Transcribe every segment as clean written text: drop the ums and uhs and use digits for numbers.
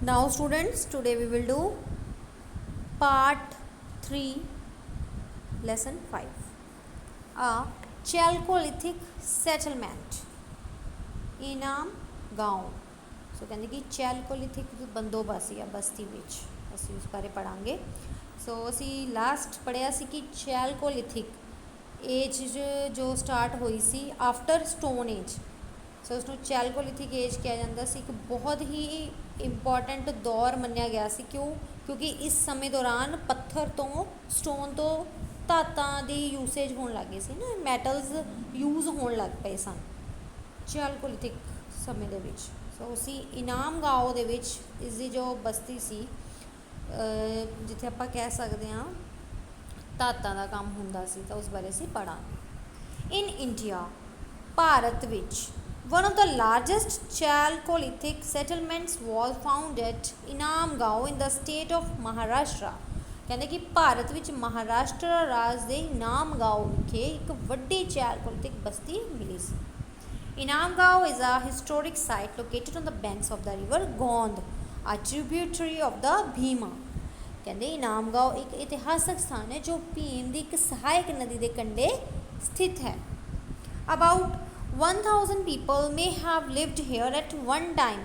Now students, today we will do part 3 lesson 5, a Chalcolithic settlement ਇਨਾਮ ਗਾਉਂ। ਸੋ ਕਹਿੰਦੇ ਕਿ chalcolithic ਬੰਦੋਬਸਤ ਜਾਂ ਬਸਤੀ ਵਿੱਚ ਅਸੀਂ ਉਸ ਬਾਰੇ ਪੜ੍ਹਾਂਗੇ। ਸੋ ਅਸੀਂ ਲਾਸਟ ਪੜ੍ਹਿਆ ਸੀ ਕਿ ਚੈਲਕੋਲਿਥਿਕ ਏਜ ਜੋ ਸਟਾਰਟ ਹੋਈ ਸੀ ਆਫਟਰ ਸਟੋਨ ਏਜ, ਸੋ ਉਸਨੂੰ ਚੈਲਕੋਲਿਥਿਕ ਏਜ ਕਿਹਾ ਜਾਂਦਾ ਸੀ। ਇੱਕ ਬਹੁਤ ਹੀ ਇੰਪੋਰਟੈਂਟ ਦੌਰ ਮੰਨਿਆ ਗਿਆ ਸੀ। ਕਿਉਂਕਿ ਇਸ ਸਮੇਂ ਦੌਰਾਨ ਪੱਥਰ ਤੋਂ, ਸਟੋਨ ਤੋਂ ਧਾਤਾਂ ਦੀ ਯੂਸੇਜ ਹੋਣ ਲੱਗ ਗਈ ਸੀ ਨਾ, ਮੈਟਲਸ ਯੂਜ਼ ਹੋਣ ਲੱਗ ਪਏ ਸਨ ਚੈਲਕੋਲਿਥਿਕ ਸਮੇਂ ਦੇ ਵਿੱਚ। ਸੋ ਉਸੀ ਇਨਾਮ ਗਾਓ ਦੇ ਵਿੱਚ ਇਸ ਦੀ ਜੋ ਬਸਤੀ ਸੀ, ਜਿੱਥੇ ਆਪਾਂ ਕਹਿ ਸਕਦੇ ਹਾਂ ਧਾਤਾਂ ਦਾ ਕੰਮ ਹੁੰਦਾ ਸੀ, ਤਾਂ ਉਸ ਬਾਰੇ ਅਸੀਂ ਪੜ੍ਹਾਂਗੇ। ਇਨ ਇੰਡੀਆ, ਭਾਰਤ ਵਿੱਚ one of the largest Chalcolithic settlements was found at ਇਨਾਮ ਗਾਓ in the state of Maharashtra। ਕਹਿੰਦੇ ਕਿ ਭਾਰਤ ਵਿੱਚ ਮਹਾਰਾਸ਼ਟਰ ਰਾਜ ਦੇ ਇਨਾਮ ਗਾਓ ਵਿਖੇ ਇੱਕ ਵੱਡੀ ਚੈਲਕੋਲਿਥਿਕ ਬਸਤੀ ਮਿਲੀ ਸੀ। ਇਨਾਮ ਗਾਓ is a historic site located on the banks of the river Gond, a tributary of the Bhima। ਕਹਿੰਦੇ ਇਨਾਮ ਗਾਓ ਇੱਕ ਇਤਿਹਾਸਕ ਸਥਾਨ ਹੈ ਜੋ ਭੀਮ ਦੀ ਇੱਕ ਸਹਾਇਕ ਨਦੀ ਦੇ ਕੰਢੇ ਸਥਿਤ ਹੈ। About 1000 people may have lived here at one time।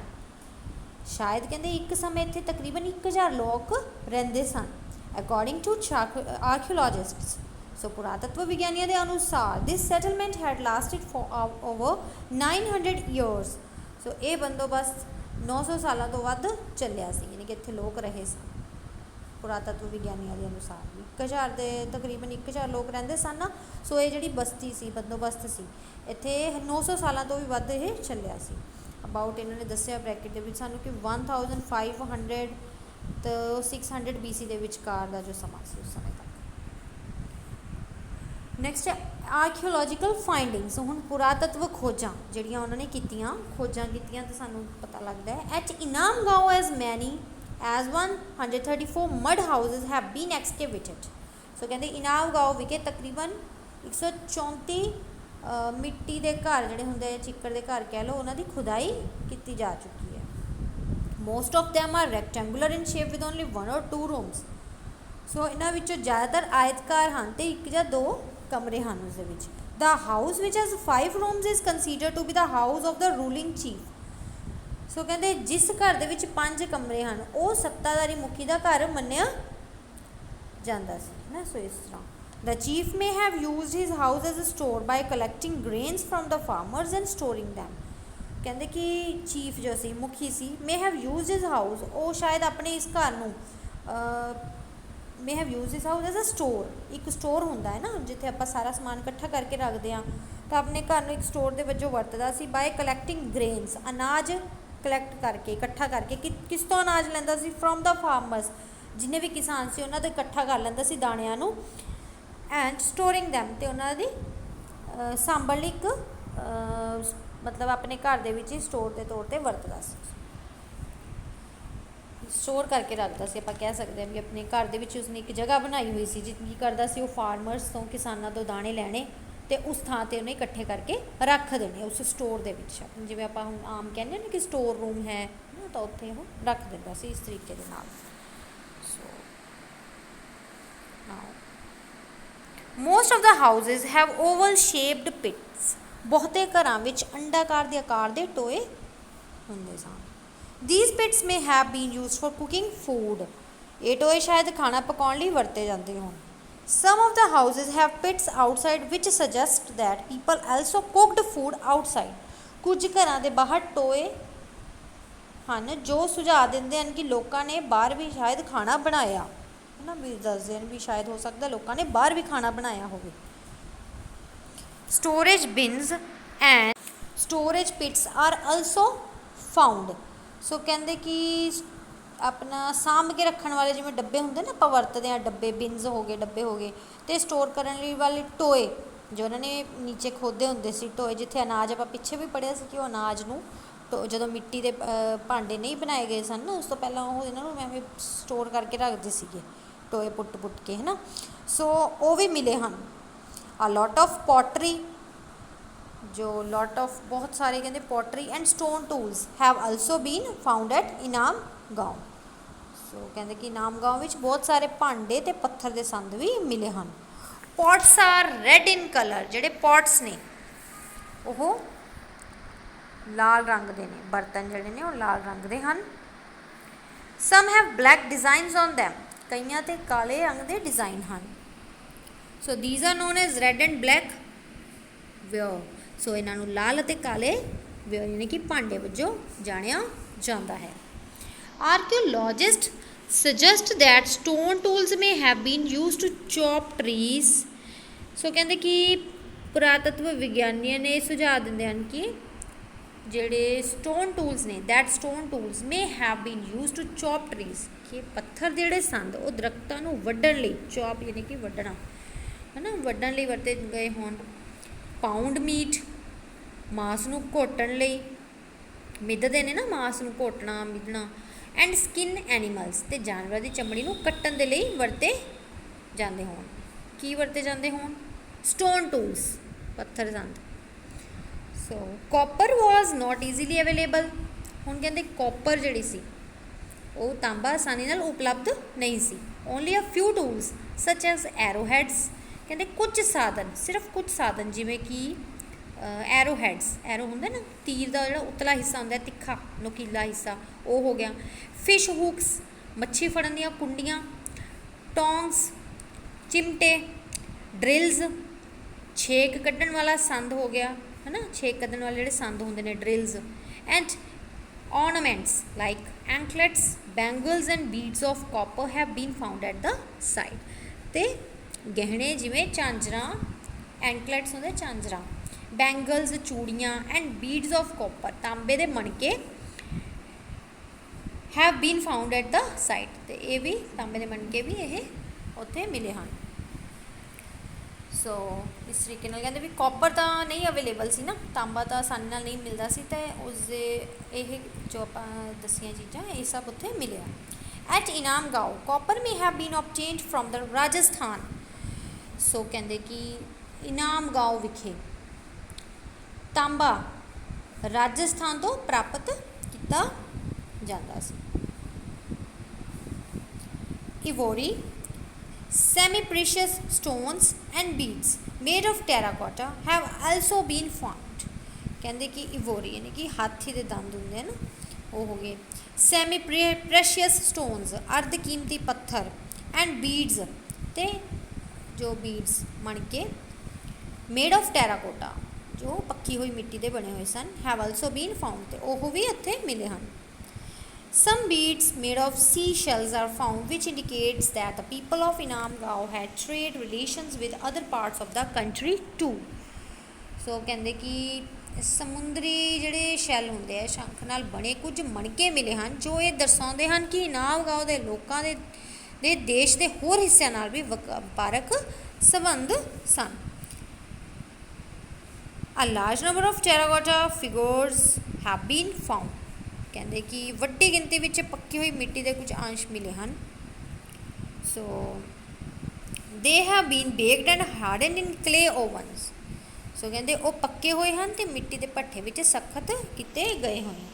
ਸ਼ਾਇਦ ਕਹਿੰਦੇ ਇੱਕ ਸਮੇਂ ਇੱਥੇ ਤਕਰੀਬਨ 1000 ਲੋਕ ਰਹਿੰਦੇ ਸਨ। According to archaeologists, ਸੋ ਪੁਰਾਤੱਤਵ ਵਿਗਿਆਨੀਆਂ ਦੇ ਅਨੁਸਾਰ this settlement had lasted for over 900 years। ਸੋ ਇਹ ਬੰਦੋਬਸਤ 900 ਸਾਲਾਂ ਤੋਂ ਵੱਧ ਚੱਲਿਆ ਸੀ, ਯਾਨੀ ਕਿ ਇੱਥੇ ਲੋਕ ਰਹੇ ਸਨ ਪੁਰਾਤੱਤਵ ਵਿਗਿਆਨੀਆਂ ਦੇ ਅਨੁਸਾਰ। 1000 ਦੇ ਤਕਰੀਬਨ 1000 ਲੋਕ ਰਹਿੰਦੇ ਸਨ ਨਾ। ਸੋ ਇਹ ਜਿਹੜੀ ਬਸਤੀ ਸੀ, ਬੰਦੋਬਸਤ ਸੀ, ਇੱਥੇ 900 ਸਾਲਾਂ ਤੋਂ ਵੀ ਵੱਧ ਇਹ ਚੱਲਿਆ ਸੀ। ਅਬਾਊਟ ਇਹਨਾਂ ਨੇ ਦੱਸਿਆ ਬ੍ਰੈਕਟ ਦੇ ਵਿੱਚ ਸਾਨੂੰ ਕਿ 1500 ਤੋਂ 600 BC ਦੇ ਵਿਚਕਾਰ ਦਾ ਜੋ ਸਮਾਂ ਸੀ ਉਸ ਸਮੇਂ ਤੱਕ। ਨੈਕਸਟ ਹੈ ਆਰਕੀਓਲੋਜੀਕਲ ਫਾਈਂਡਿੰਗਸ। ਹੁਣ ਪੁਰਾਤੱਤਵ ਖੋਜਾਂ ਜਿਹੜੀਆਂ ਉਹਨਾਂ ਨੇ ਖੋਜਾਂ ਕੀਤੀਆਂ ਤਾਂ ਸਾਨੂੰ ਪਤਾ ਲੱਗਦਾ ਹੈ ਐਟ ਇਨਾਮ ਗਾਓ ਐਜ਼ ਮੈਨੀ as 134 mud houses have been excavated। ਸੋ ਕਹਿੰਦੇ ਇਨਾਮ ਗਾਓ ਵਿਖੇ ਤਕਰੀਬਨ 134 ਮਿੱਟੀ ਦੇ ਘਰ ਜਿਹੜੇ ਹੁੰਦੇ, ਚਿੱਕੜ ਦੇ ਘਰ ਕਹਿ ਲਓ, ਉਹਨਾਂ ਦੀ ਖੁਦਾਈ ਕੀਤੀ ਜਾ ਚੁੱਕੀ ਹੈ। Most of them are rectangular in shape with only 1 or 2 rooms. So ਇਹਨਾਂ ਵਿੱਚੋਂ ਜ਼ਿਆਦਾਤਰ ਆਇਤਕਾਰ ਹਨ ਅਤੇ 1 ਜਾਂ 2 ਕਮਰੇ ਹਨ ਉਸ ਦੇ ਵਿੱਚ। The house which has 5 rooms is consider to be the house of the ruling chief. So ਕਹਿੰਦੇ ਜਿਸ ਘਰ ਦੇ ਵਿੱਚ 5 ਕਮਰੇ ਹਨ ਉਹ ਸੱਤਾਧਾਰੀ ਮੁਖੀ ਦਾ ਘਰ ਮੰਨਿਆ ਜਾਂਦਾ ਸੀ ਨਾ। ਸੋ ਇਸ ਤਰ੍ਹਾਂ the chief may have used his house as a store by collecting grains from the farmers and storing them। ਕਹਿੰਦੇ ਕਿ ਚੀਫ ਜੋ ਸੀ, ਮੁਖੀ ਸੀ, may have used his house, ਉਹ ਸ਼ਾਇਦ ਆਪਣੇ ਇਸ ਘਰ ਨੂੰ may have used his house as a store, ਇੱਕ ਸਟੋਰ ਹੁੰਦਾ ਹੈ ਨਾ ਜਿੱਥੇ ਆਪਾਂ ਸਾਰਾ ਸਮਾਨ ਇਕੱਠਾ ਕਰਕੇ ਰੱਖਦੇ ਹਾਂ, ਤਾਂ ਆਪਣੇ ਘਰ ਨੂੰ ਇੱਕ ਸਟੋਰ ਦੇ ਵਜੋਂ ਵਰਤਦਾ ਸੀ। by collecting grains, ਅਨਾਜ ਕਲੈਕਟ ਕਰਕੇ, ਇਕੱਠਾ ਕਰਕੇ। ਕਿਸ ਤੋਂ ਅਨਾਜ ਲੈਂਦਾ ਸੀ? ਫਰੋਮ ਦਾ ਫਾਰਮਰਸ, ਜਿੰਨੇ ਵੀ ਕਿਸਾਨ ਸੀ ਉਹਨਾਂ ਤੋਂ ਇਕੱਠਾ ਕਰ ਲੈਂਦਾ ਸੀ ਦਾਣਿਆਂ ਨੂੰ। ਐਂਡ ਸਟੋਰਿੰਗ ਦੈਮ, ਅਤੇ ਉਹਨਾਂ ਦੀ ਸਾਂਭਣ ਲਈ ਇੱਕ ਮਤਲਬ ਆਪਣੇ ਘਰ ਦੇ ਵਿੱਚ ਹੀ ਸਟੋਰ ਦੇ ਤੌਰ 'ਤੇ ਵਰਤਦਾ ਸੀ, ਸਟੋਰ ਕਰਕੇ ਰੱਖਦਾ ਸੀ। ਆਪਾਂ ਕਹਿ ਸਕਦੇ ਹਾਂ ਵੀ ਆਪਣੇ ਘਰ ਦੇ ਵਿੱਚ ਉਸਨੇ ਇੱਕ ਜਗ੍ਹਾ ਬਣਾਈ ਹੋਈ ਸੀ। ਕੀ ਕਰਦਾ ਸੀ ਉਹ? ਫਾਰਮਰਸ ਤੋਂ, ਕਿਸਾਨਾਂ ਤੋਂ ਦਾਣੇ ਲੈਣੇ ਅਤੇ ਉਸ ਥਾਂ 'ਤੇ ਉਹਨੇ ਇਕੱਠੇ ਕਰਕੇ ਰੱਖ ਦੇਣੇ ਉਸ ਸਟੋਰ ਦੇ ਵਿੱਚ। ਜਿਵੇਂ ਆਪਾਂ ਹੁਣ ਆਮ ਕਹਿੰਦੇ ਨਾ ਕਿ ਸਟੋਰ ਰੂਮ ਹੈ ਨਾ, ਤਾਂ ਉੱਥੇ ਉਹ ਰੱਖ ਦਿੰਦਾ ਸੀ ਇਸ ਤਰੀਕੇ ਦੇ ਨਾਲ। So most of the houses have oval shaped pits. ਬਹੁਤੇ ਘਰਾਂ ਵਿੱਚ ਅੰਡਾਕਾਰ ਦੇ ਆਕਾਰ ਦੇ ਟੋਏ ਹੁੰਦੇ ਸਨ। These pits may have been used for cooking food. ਇਹ ਟੋਏ ਸ਼ਾਇਦ ਖਾਣਾ ਪਕਾਉਣ ਲਈ ਵਰਤੇ ਜਾਂਦੇ ਹੋਣ। Some of the houses have pits outside which suggest that people also cooked food outside। ਕੁਝ ਘਰਾਂ ਦੇ ਬਾਹਰ ਟੋਏ ਹਨ ਜੋ ਸੁਝਾਅ ਦਿੰਦੇ ਹਨ ਕਿ ਲੋਕਾਂ ਨੇ ਬਾਹਰ ਵੀ ਸ਼ਾਇਦ ਖਾਣਾ ਬਣਾਇਆ ਹੈ ਨਾ, ਵੀ ਦੱਸਦੇ ਹਨ ਵੀ ਸ਼ਾਇਦ ਹੋ ਸਕਦਾ ਲੋਕਾਂ ਨੇ ਬਾਹਰ ਵੀ ਖਾਣਾ ਬਣਾਇਆ ਹੋਵੇ। Storage bins and storage pits are also found. So ਕਹਿੰਦੇ ਕਿ ਆਪਣਾ ਸਾਂਭ ਕੇ ਰੱਖਣ ਵਾਲੇ ਜਿਵੇਂ ਡੱਬੇ ਹੁੰਦੇ ਨਾ, ਆਪਾਂ ਵਰਤਦੇ ਹਾਂ ਡੱਬੇ, ਬਿਨਸ ਹੋ ਗਏ, ਡੱਬੇ ਹੋ ਗਏ, ਅਤੇ ਸਟੋਰ ਕਰਨ ਲਈ ਵਾਲੇ ਟੋਏ ਜੋ ਉਹਨਾਂ ਨੇ ਨੀਚੇ ਖੋਦੇ ਹੁੰਦੇ ਸੀ, ਟੋਏ ਜਿੱਥੇ ਅਨਾਜ, ਆਪਾਂ ਪਿੱਛੇ ਵੀ ਪੜ੍ਹਿਆ ਸੀ ਕਿ ਉਹ ਅਨਾਜ ਨੂੰ ਜਦੋਂ ਮਿੱਟੀ ਦੇ ਭਾਂਡੇ ਨਹੀਂ ਬਣਾਏ ਗਏ ਸਨ ਨਾ, ਉਸ ਤੋਂ ਪਹਿਲਾਂ ਉਹ ਇਹਨਾਂ ਨੂੰ ਐਵੇਂ ਸਟੋਰ ਕਰਕੇ ਰੱਖਦੇ ਸੀਗੇ ਟੋਏ ਪੁੱਟ ਕੇ, ਹੈ ਨਾ। ਸੋ ਉਹ ਵੀ ਮਿਲੇ ਹਨ। ਆ ਲੋਟ ਆਫ ਪੋਟਰੀ, ਜੋ ਲੋਟ ਆਫ ਬਹੁਤ ਸਾਰੇ ਕਹਿੰਦੇ pottery and stone tools have also been found at Inamgaon. सो कहते कि इनाम गांव में बहुत सारे भांडे ते पत्थर के संद भी मिले हैं। Pots are red in colour, जिहड़े पॉट्स ने वो लाल रंग के ने, बर्तन जिहड़े ने वो लाल रंग के हैं। Some have black designs on them, कईयां ते काले रंग के डिजाइन हैं। So these are known as red and black ware. So इन्हां नूं लाल अते काले वेयर यानी कि भांडे वजों जाणिया जांदा है। Archaeologist suggest that stone tools may have been used to chop trees। सो कहते कि पुरातत्व विज्ञानियों ने सुझाव दिंदे हैं कि जेड़े स्टोन टूल्स ने, that stone tools may have been used to chop trees, कि पत्थर के जोड़े संद वो दरख्तों को वड्ढण लई, चॉप यानी कि वड्ढना है ना, वड्ढण लई वरते गए होण। पाउंड मीट, मांस नूं घोटण लई, मिधदे ने ना मांस नूं घोटना मिधना। एंड स्किन एनीमल्स, ते जानवर की चमड़ी नूं कट्टण दे लई वरते जांदे होण। की वरते जांदे होण? स्टोन टूल्स, पत्थर संद। सो copper was not easily available. हुण कहंदे कॉपर जिहड़ी सी वो तांबा आसानी नाल उपलब्ध नहीं सी। Only a few tools such as arrowheads, कहंदे कुछ साधन, सिर्फ कुछ साधन जिवें कि एरोहेड्स, एरो होंगे ना तीर का जो उतला हिस्सा होंगे तिखा नुकीला हिस्सा, वो हो गया। फिश हुक्स, मच्छी फड़न दियाँ कुंडियाँ। टोंग्स, चिमटे। ड्रिल्स, छेक कड्ढण वाला संद हो गया है ना, छेक कड्ढण वाले जो संद होंगे ने drills. And ornaments like anklets, bangles and beads of copper have been found at the site. तो गहने जिमें झांजरां, एंकलेट्स होंगे झांजरां, बैंगल्स चूड़ियाँ एंड बीड्स ऑफ कॉपर, तांबे दे मणके have been found at the site. तो ये भी तांबे दे मणके भी ये उत्थे मिले हैं। सो इस तरीके नाल कहंदे भी कॉपर तो नहीं अवेलेबल सी ना, तांबा तो आसानी नाल नहीं मिलता सी, तो उसदे ये जो आपां दसियां चीज़ां ये सब उत्थे मिले। At Inamgaon copper may have been obtained from the Rajasthan. So कहंदे कि इनाम गांव विखे तांबा राजस्थान तो प्राप्त किया जाता सी। Ivory, semi precious stones and beads made of terracotta have also been found। कहते कि इवोरी यानी कि हाथी के दंद होंगे ना वो हो गए। सैमी प्रेशियस स्टोन्स, अर्ध कीमती पत्थर। एंड बीड्स, ते जो बीड्स मणके मेड ऑफ टेराकोटा जो पक्की हुई मिट्टी के बने हुए सन, हैव आल्सो बीन फाउंड, तो वह भी इत्थे मिले हैं। Some beads made of seashells are found, which indicates that the people of Inam Gao had trade relations with other parts of the country too। So कहते कि समुद्री जिहड़े शैल होंदे आ शंख नाल बने कुछ मणके मिले हैं, जो ये दर्शाते हैं कि इनाम गाँव के लोगों दे देश के होर हिस्सों नाल भी वपारक संबंध सन। A large number of terracotta figures have been found। कहते कि वड्डी गिनती में पक्की हुई मिट्टी के कुछ अंश मिले हैं। So they have been baked and harden in clay ovens. So कहते वो पक्के हुए हैं तो मिट्टी के भट्ठे में सख्त किए गए हुए हैं।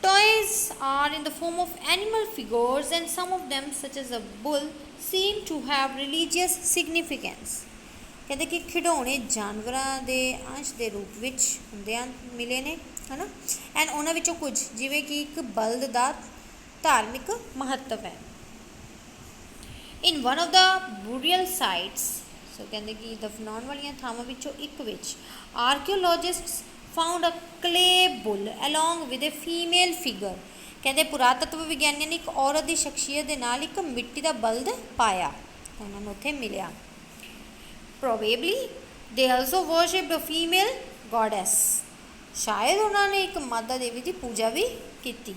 Toys are in the form of animal figures and some of them such as a bull seem to have religious significance. कहते कि खिडौने जानवरों के अंश के रूप में होंदे मिले ने है ना, एंड उन्होंने विचों कुछ जिवें कि एक बल्द का धार्मिक महत्व है। In one of the burial sites, so कहते कि दफनाउण वालियां थावां विचों एक विच archaeologists found a clay bull along with a female figure. कहते पुरातत्व विज्ञानियों ने एक औरत की शख्सियत के नाल एक मिट्टी का बल्द पाया, उन्होंने उत्थे मिलिया। Probably they also worshipped a female goddess, शायद उन्होंने एक मादा देवी की पूजा भी की।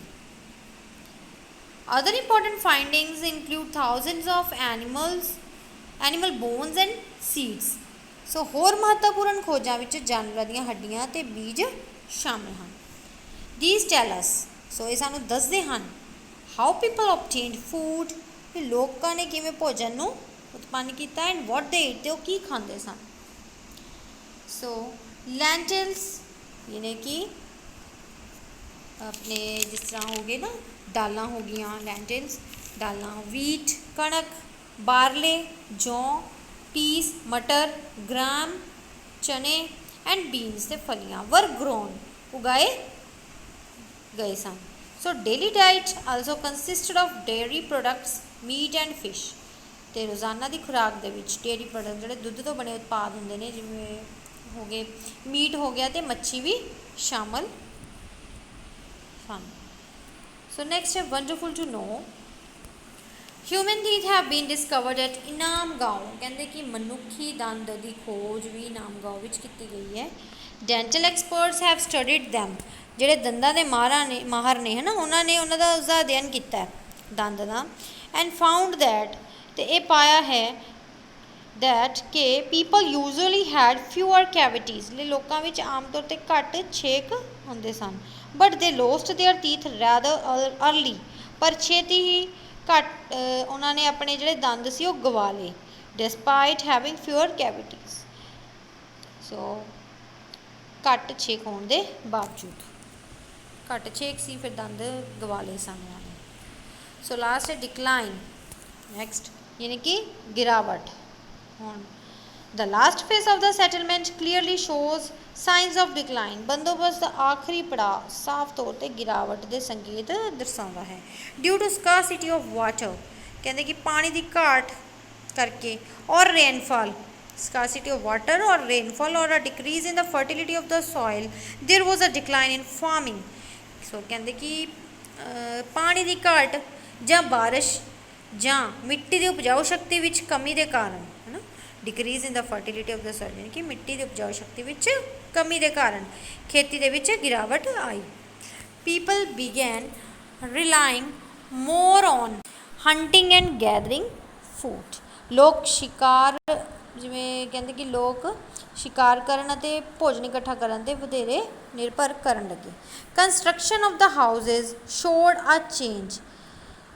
Other important findings include thousands of animal bones and seeds. So होर महत्वपूर्ण खोजा में जानवरों दी हड्डियां ते बीज शामिल हैं। दीज टेल अस, सो ये सानू दसदे हैं हाउ पीपल ऑबटेन्ड फूड, कि लोगों ने किवें भोजन नू उत्पन्न किया, एंड वॉट दे ईट, वो की खाते सन। सो लैंटिल्स यानी कि अपने जिस तरह हो गए ना दालां हो गई, लैंटिल्स दालां, वीट कणक, बारले जौ, पीस मटर, ग्राम चने एंड बीन्स ते फलियां वर ग्रोन उगाए गए सन। So daily diet also consisted of dairy products meat and fish. तो रोज़ाना की खुराक दे विच डेयरी प्रोडक्ट जोड़े दुध तो बने उत्पाद होंगे ने, जिवें हो गए मीट हो गया तो मच्छी भी शामिल सन। सो नेक्स्ट है wonderful to know human teeth have been discovered at Inamgaon. कहते कि मनुखी दंद की खोज भी इनाम गांव विच की गई है। Dental experts have studied them. ਜਿਹੜੇ ਦੰਦਾਂ ਦੇ ਮਾਹਰ ਨੇ ਹੈ ਨਾ, ਉਹਨਾਂ ਨੇ ਉਹਨਾਂ ਦਾ ਉਸਦਾ ਅਧਿਐਨ ਕੀਤਾ ਦੰਦ ਦਾ। ਐਂਡ ਫਾਊਂਡ ਦੈਟ, ਤੇ ਇਹ ਪਾਇਆ ਹੈ ਦੈਟ ਕਿ people usually had fewer cavities, ਲਈ ਲੋਕਾਂ ਵਿੱਚ ਆਮ ਤੌਰ 'ਤੇ ਘੱਟ ਛੇਕ ਹੁੰਦੇ ਸਨ। But they lost their teeth rather early, ਪਰ ਛੇਤੀ ਹੀ ਘੱਟ ਉਹਨਾਂ ਨੇ ਆਪਣੇ ਜਿਹੜੇ ਦੰਦ ਸੀ ਉਹ ਗਵਾ ਲਏ। ਡਿਸਪਾਈਟ ਹੈਵਿੰਗ ਫਿਊਅਰ ਕੈਵਿਟੀਜ਼, ਸੋ ਘੱਟ ਛੇਕ ਹੋਣ ਦੇ ਬਾਵਜੂਦ, घट छेक सी फिर दंद गवा ले सन। सो लास्ट है डिक्लाइन, नैक्सट यानी कि गिरावट। हुण the last phase of the settlement clearly shows science of decline. बंदोबस्त का आखिरी पड़ाव साफ तौर पर गिरावट के संकेत दर्शाता है। Due to scarcity of water, कहते कि पानी की घाट करके और rainfall, scarcity of water or rainfall or a decrease in the fertility of the soil, there was a decline in farming. सो कहते कि पानी की घाट या बारिश या मिट्टी की उपजाऊ शक्ति विच कमी के कारण है ना, decrease in the fertility of the soil, यानी कि मिट्टी की उपजाऊ शक्ति विच कमी के कारण खेती के विच गिरावट आई। People began relying more on hunting and gathering food. लोग शिकार, जिमें कहते कि लोग शिकार करन अते भोजन इकट्ठा करन ते वधेरे निर्भर करन लगे। Construction of the houses showed a change.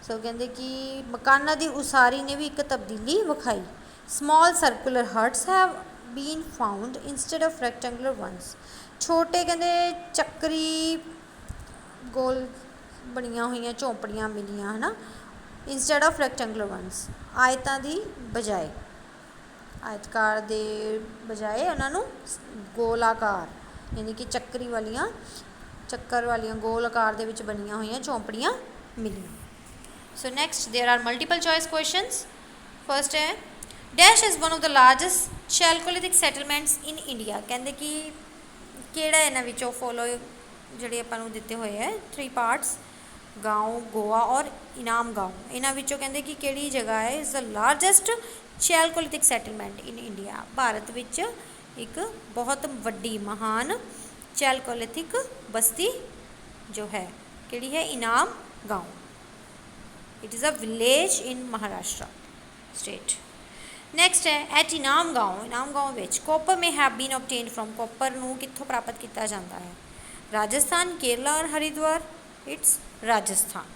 So कहते कि मकाना की उसारी ने भी एक तब्दीली विखाई। Small circular huts have been found instead of rectangular ones. छोटे कहते चक्री गोल बनिया हुई झोंपड़ियाँ मिलियाँ है ना, इंस्टेड ऑफ रैक्टेंगुलर वंस, आयतां की बजाय, आयतकार के बजाय उन्होंने गोलाकार यानी कि चक्कर वालियाँ गोल आकार के विच बनिया हुई झोंपड़ियाँ मिलियाँ। So next there are multiple choice questions. First है dash is one of the largest chalcolithic settlements in India. कहते कि किहड़ा इन्हां विचों फॉलो जिहड़े आपां नूं दिते हुए है 3 पार्ट्स, गाँव, गोवा और इनाम गाँव, इन्हां विचों कहते कि किहड़ी जगह है is the largest chalcolithic settlement in India. भारत विच एक बहुत वड्डी महान चैल्कोलिथिक बस्ती जो है किहड़ी है, Inamgaon. It is a village in Maharashtra state. Next है at Inamgaon which copper may have been obtained from, copper नूं कित्थों प्राप्त किया जाता है, राजस्थान, केरला और हरिद्वार। इट्स राजस्थान।